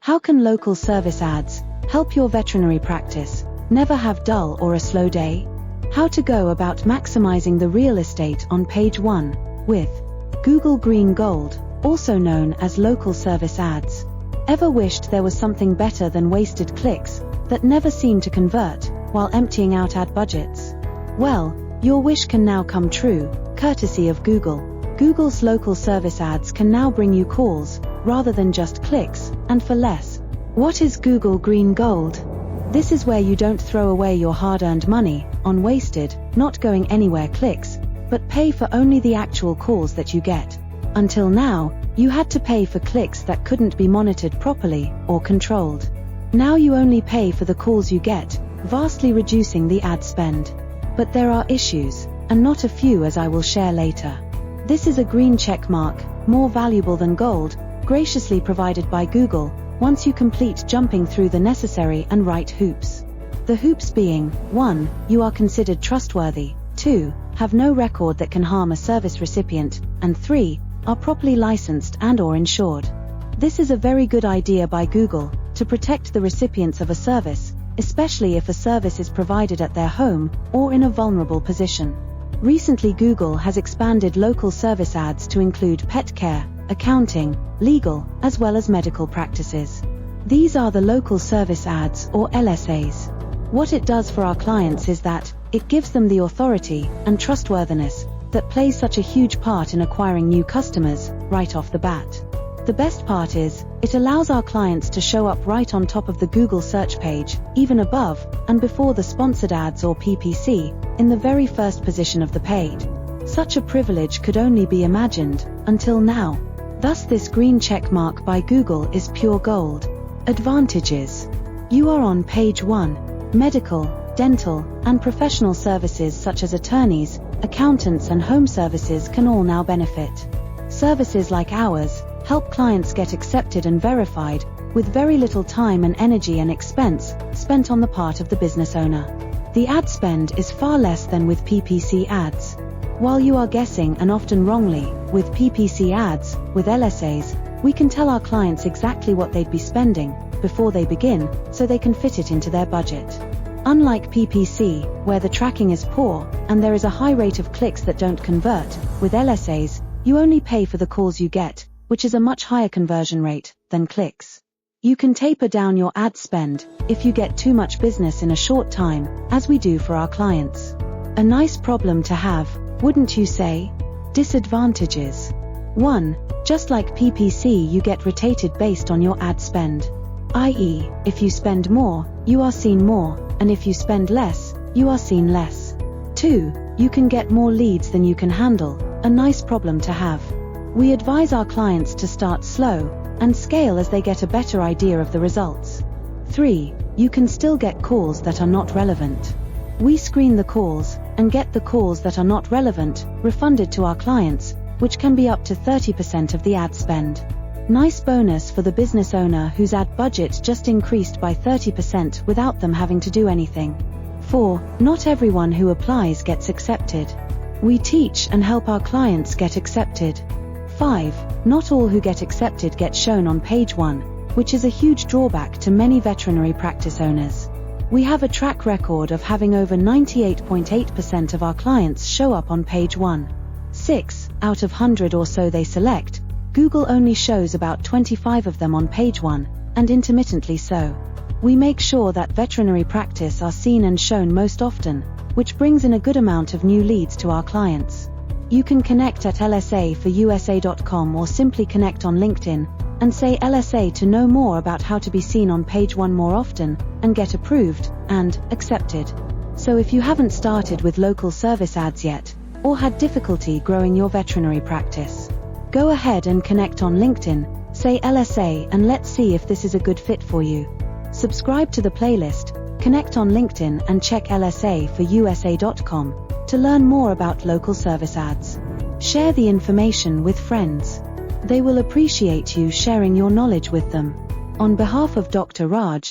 How can local service ads help your veterinary practice never have dull or a slow day? How to go about maximizing the real estate on page 1 with Google Green Gold, also known as local service ads. Ever wished there was something better than wasted clicks that never seem to convert while emptying out ad budgets? Well, your wish can now come true, courtesy of Google. Google's local service ads can now bring you calls, rather than just clicks, and for less. What is Google Green Gold? This is where you don't throw away your hard-earned money on wasted, not going anywhere clicks, but pay for only the actual calls that you get. Until now, you had to pay for clicks that couldn't be monitored properly or controlled. Now you only pay for the calls you get, vastly reducing the ad spend. But there are issues, and not a few, as I will share later. This is a green check mark, more valuable than gold, graciously provided by Google, once you complete jumping through the necessary and right hoops. The hoops being, 1. You are considered trustworthy, 2. Have no record that can harm a service recipient, and 3. Are properly licensed and/or insured. This is a very good idea by Google to protect the recipients of a service, especially if a service is provided at their home or in a vulnerable position. Recently, Google has expanded local service ads to include pet care, accounting, legal, as well as medical practices. These are the local service ads, or LSAs. What it does for our clients is that it gives them the authority and trustworthiness that plays such a huge part in acquiring new customers right off the bat. The best part is, it allows our clients to show up right on top of the Google search page, even above and before the sponsored ads or PPC, in the very first position of the page. Such a privilege could only be imagined until now. Thus this green check mark by Google is pure gold. Advantages. You are on page 1. Medical, dental, and professional services such as attorneys, accountants and home services can all now benefit. Services like ours help clients get accepted and verified, with very little time and energy and expense spent on the part of the business owner. The ad spend is far less than with PPC ads. While you are guessing, and often wrongly, with PPC ads, with LSAs, we can tell our clients exactly what they'd be spending before they begin, so they can fit it into their budget. Unlike PPC, where the tracking is poor, and there is a high rate of clicks that don't convert, with LSAs, you only pay for the calls you get, which is a much higher conversion rate than clicks. You can taper down your ad spend if you get too much business in a short time, as we do for our clients. A nice problem to have, wouldn't you say? Disadvantages. 1. Just like PPC, you get rated based on your ad spend. i.e., if you spend more, you are seen more, and if you spend less, you are seen less. 2. You can get more leads than you can handle, a nice problem to have. We advise our clients to start slow and scale as they get a better idea of the results. 3. You can still get calls that are not relevant. We screen the calls and get the calls that are not relevant refunded to our clients, which can be up to 30% of the ad spend. Nice bonus for the business owner whose ad budget just increased by 30% without them having to do anything. 4. Not everyone who applies gets accepted. We teach and help our clients get accepted. 5. Not all who get accepted get shown on page 1, which is a huge drawback to many veterinary practice owners. We have a track record of having over 98.8% of our clients show up on page 1. 6. Out of 100 or so they select, Google only shows about 25 of them on page 1, and intermittently so. We make sure that veterinary practice are seen and shown most often, which brings in a good amount of new leads to our clients. You can connect at lsaforusa.com or simply connect on LinkedIn and say LSA to know more about how to be seen on page 1 more often and get approved and accepted. So if you haven't started with local service ads yet, or had difficulty growing your veterinary practice, go ahead and connect on LinkedIn, say LSA, and let's see if this is a good fit for you. Subscribe to the playlist, connect on LinkedIn and check lsaforusa.com to learn more about local service ads. Share the information with friends. They will appreciate you sharing your knowledge with them. On behalf of Dr. Raj,